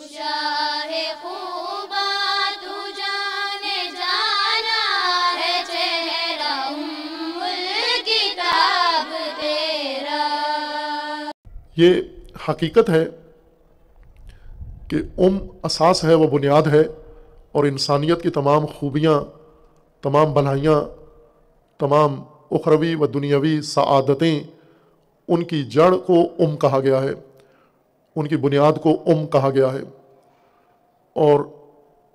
شاہ خوبا تو جانے جانا ہے، چہرہ الکتاب تیرا۔ یہ حقیقت ہے کہ اساس ہے، وہ بنیاد ہے، اور انسانیت کی تمام خوبیاں، تمام بھلائیاں، تمام اخروی و دنیاوی سعادتیں، ان کی جڑ کو کہا گیا ہے، ان کی بنیاد کو کہا گیا ہے۔ اور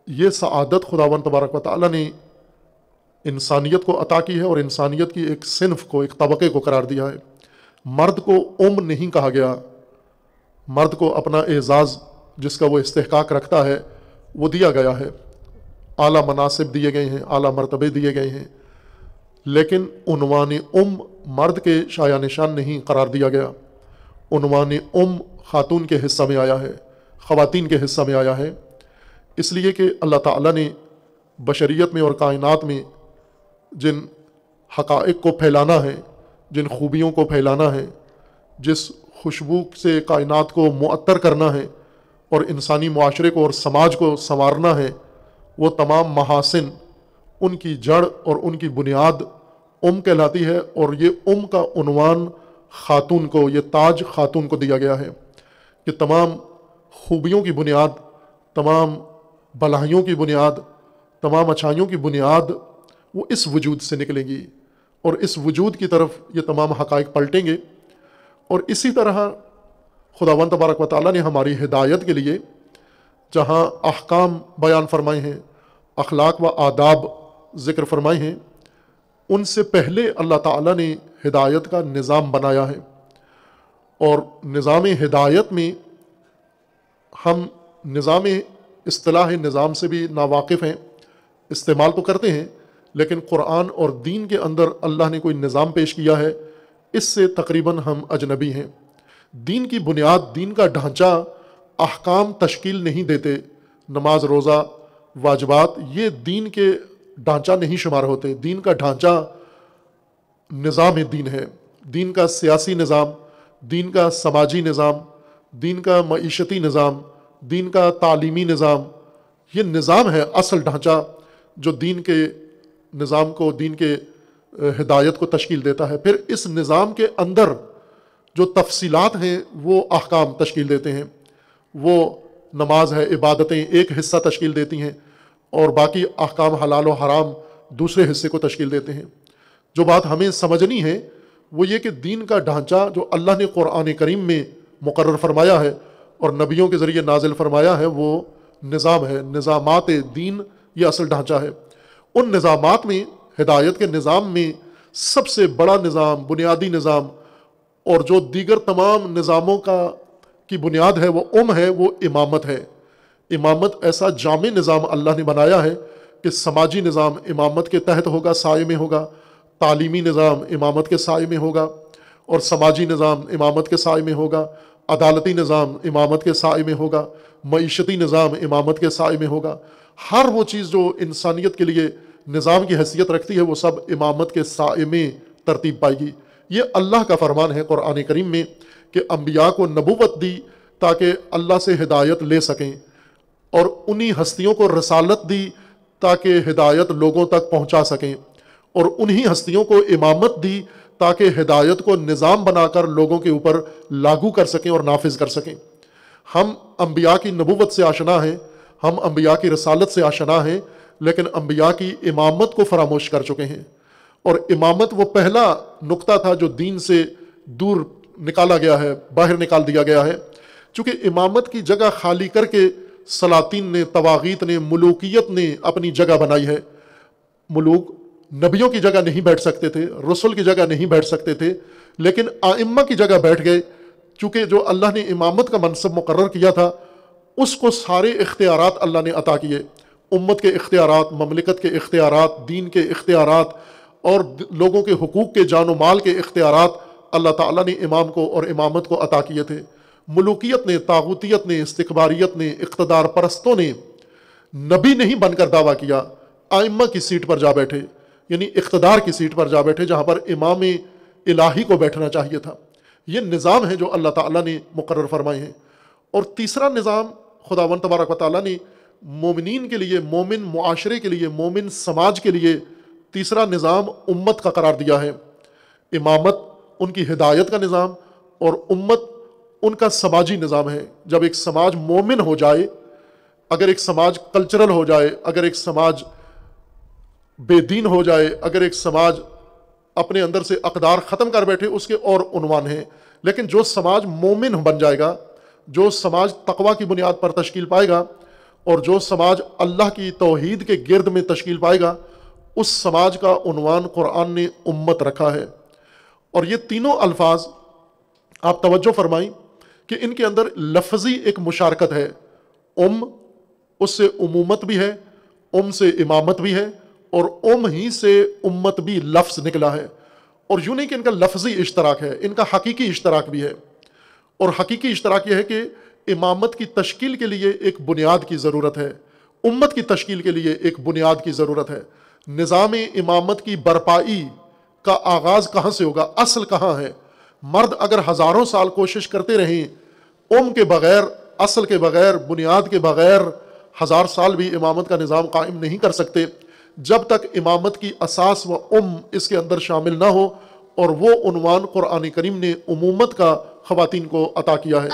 یہ سعادت خداوند تبارک و تعالیٰ نے انسانیت کو عطا کی ہے، اور انسانیت کی ایک صنف کو، ایک طبقے کو قرار دیا ہے۔ مرد کو نہیں کہا گیا، مرد کو اپنا اعزاز جس کا وہ استحقاق رکھتا ہے وہ دیا گیا ہے، اعلیٰ مناصب دیے گئے ہیں، اعلیٰ مرتبے دیے گئے ہیں، لیکن عنوان مرد کے شایان نشان نہیں قرار دیا گیا۔ عنوان خاتون کے حصہ میں آیا ہے، خواتین کے حصہ میں آیا ہے، اس لیے کہ اللہ تعالیٰ نے بشریت میں اور کائنات میں جن حقائق کو پھیلانا ہے، جن خوبیوں کو پھیلانا ہے، جس خوشبو سے کائنات کو معطر کرنا ہے اور انسانی معاشرے کو اور سماج کو سنوارنا ہے، وہ تمام محاسن، ان کی جڑ اور ان کی بنیاد کہلاتی ہے، اور یہ کا عنوان خاتون کو، یہ تاج خاتون کو دیا گیا ہے کہ تمام خوبیوں کی بنیاد، تمام بھلائیوں کی بنیاد، تمام اچھائیوں کی بنیاد وہ اس وجود سے نکلے گی، اور اس وجود کی طرف یہ تمام حقائق پلٹیں گے۔ اور اسی طرح خداوند تبارک و تعالیٰ نے ہماری ہدایت کے لیے جہاں احکام بیان فرمائے ہیں، اخلاق و آداب ذکر فرمائے ہیں، ان سے پہلے اللہ تعالیٰ نے ہدایت کا نظام بنایا ہے۔ اور نظام ہدایت میں ہم اصطلاح نظام سے بھی ناواقف ہیں، استعمال تو کرتے ہیں، لیکن قرآن اور دین کے اندر اللہ نے کوئی نظام پیش کیا ہے، اس سے تقریباً ہم اجنبی ہیں۔ دین کی بنیاد، دین کا ڈھانچہ احکام تشکیل نہیں دیتے، نماز، روزہ، واجبات یہ دین کے ڈھانچہ نہیں شمار ہوتے۔ دین کا ڈھانچہ نظام دین ہے، دین کا سیاسی نظام، دین کا سماجی نظام، دین کا معیشتی نظام، دین کا تعلیمی نظام، یہ نظام ہے اصل ڈھانچہ جو دین کے نظام کو، دین کے ہدایت کو تشکیل دیتا ہے۔ پھر اس نظام کے اندر جو تفصیلات ہیں وہ احکام تشکیل دیتے ہیں، وہ نماز ہے، عبادتیں ایک حصہ تشکیل دیتی ہیں، اور باقی احکام حلال و حرام دوسرے حصے کو تشکیل دیتے ہیں۔ جو بات ہمیں سمجھنی ہے وہ یہ کہ دین کا ڈھانچہ جو اللہ نے قرآن کریم میں مقرر فرمایا ہے اور نبیوں کے ذریعے نازل فرمایا ہے وہ نظام ہے، نظامات دین، یہ اصل ڈھانچہ ہے۔ ان نظامات میں، ہدایت کے نظام میں سب سے بڑا نظام، بنیادی نظام، اور جو دیگر تمام نظاموں کی بنیاد ہے وہ ہے، وہ امامت ہے۔ امامت ایسا جامع نظام اللہ نے بنایا ہے کہ سماجی نظام امامت کے تحت ہوگا، سائے میں ہوگا، تعلیمی نظام امامت کے سائے میں ہوگا، اور سماجی نظام امامت کے سائے میں ہوگا، عدالتی نظام امامت کے سائے میں ہوگا، معیشتی نظام امامت کے سائے میں ہوگا۔ ہر وہ چیز جو انسانیت کے لیے نظام کی حیثیت رکھتی ہے وہ سب امامت کے سائے میں ترتیب پائے گی۔ یہ اللہ کا فرمان ہے قرآن کریم میں کہ انبیاء کو نبوت دی تاکہ اللہ سے ہدایت لے سکیں، اور انہی ہستیوں کو رسالت دی تاکہ ہدایت لوگوں تک پہنچا سکیں، اور انہی ہستیوں کو امامت دی تاکہ ہدایت کو نظام بنا کر لوگوں کے اوپر لاگو کر سکیں اور نافذ کر سکیں۔ ہم انبیاء کی نبوت سے آشنا ہیں، ہم انبیاء کی رسالت سے آشنا ہیں، لیکن انبیاء کی امامت کو فراموش کر چکے ہیں۔ اور امامت وہ پہلا نقطہ تھا جو دین سے دور نکالا گیا ہے، باہر نکال دیا گیا ہے، چونکہ امامت کی جگہ خالی کر کے سلاطین نے، طواغیت نے، ملوکیت نے اپنی جگہ بنائی ہے۔ ملوک نبیوں کی جگہ نہیں بیٹھ سکتے تھے، رسول کی جگہ نہیں بیٹھ سکتے تھے، لیکن ائمہ کی جگہ بیٹھ گئے، چونکہ جو اللہ نے امامت کا منصب مقرر کیا تھا اس کو سارے اختیارات اللہ نے عطا کیے، امت کے اختیارات، مملکت کے اختیارات، دین کے اختیارات، اور لوگوں کے حقوق کے، جان و مال کے اختیارات اللہ تعالیٰ نے امام کو اور امامت کو عطا کیے تھے۔ ملوکیت نے، طاغوتیت نے، استکباریت نے، اقتدار پرستوں نے نبی نہیں بن کر دعویٰ کیا، ائمہ کی سیٹ پر جا بیٹھے، یعنی اقتدار کی سیٹ پر جا بیٹھے جہاں پر امام الہی کو بیٹھنا چاہیے تھا۔ یہ نظام ہے جو اللہ تعالیٰ نے مقرر فرمائے ہیں۔ اور تیسرا نظام خداوند تبارک و تعالیٰ نے مومنین کے لیے، مومن معاشرے کے لیے، مومن سماج کے لیے تیسرا نظام امت کا قرار دیا ہے۔ امامت ان کی ہدایت کا نظام اور امت ان کا سماجی نظام ہے۔ جب ایک سماج مومن ہو جائے، اگر ایک سماج کلچرل ہو جائے، اگر ایک سماج بے دین ہو جائے، اگر ایک سماج اپنے اندر سے اقدار ختم کر بیٹھے، اس کے اور عنوان ہیں۔ لیکن جو سماج مومن بن جائے گا، جو سماج تقوی کی بنیاد پر تشکیل پائے گا، اور جو سماج اللہ کی توحید کے گرد میں تشکیل پائے گا، اس سماج کا عنوان قرآن نے امت رکھا ہے۔ اور یہ تینوں الفاظ آپ توجہ فرمائیں کہ ان کے اندر لفظی ایک مشارکت ہے۔ اس سے امومت بھی ہے، سے امامت بھی ہے، اور ہی سے امت بھی لفظ نکلا ہے۔ اور یوں نہیں کہ ان کا لفظی اشتراک ہے، ان کا حقیقی اشتراک بھی ہے۔ اور حقیقی اشتراک یہ ہے کہ امامت کی تشکیل کے لیے ایک بنیاد کی ضرورت ہے، امت کی تشکیل کے لیے ایک بنیاد کی ضرورت ہے۔ نظام امامت کی برپائی کا آغاز کہاں سے ہوگا؟ اصل کہاں ہے؟ مرد اگر ہزاروں سال کوشش کرتے رہیں، کے بغیر، اصل کے بغیر، بنیاد کے بغیر 1000 سال بھی امامت کا نظام قائم نہیں کر سکتے، جب تک امامت کی اساس و اس کے اندر شامل نہ ہو۔ اور وہ عنوان قرآن کریم نے امومت کا خواتین کو عطا کیا ہے۔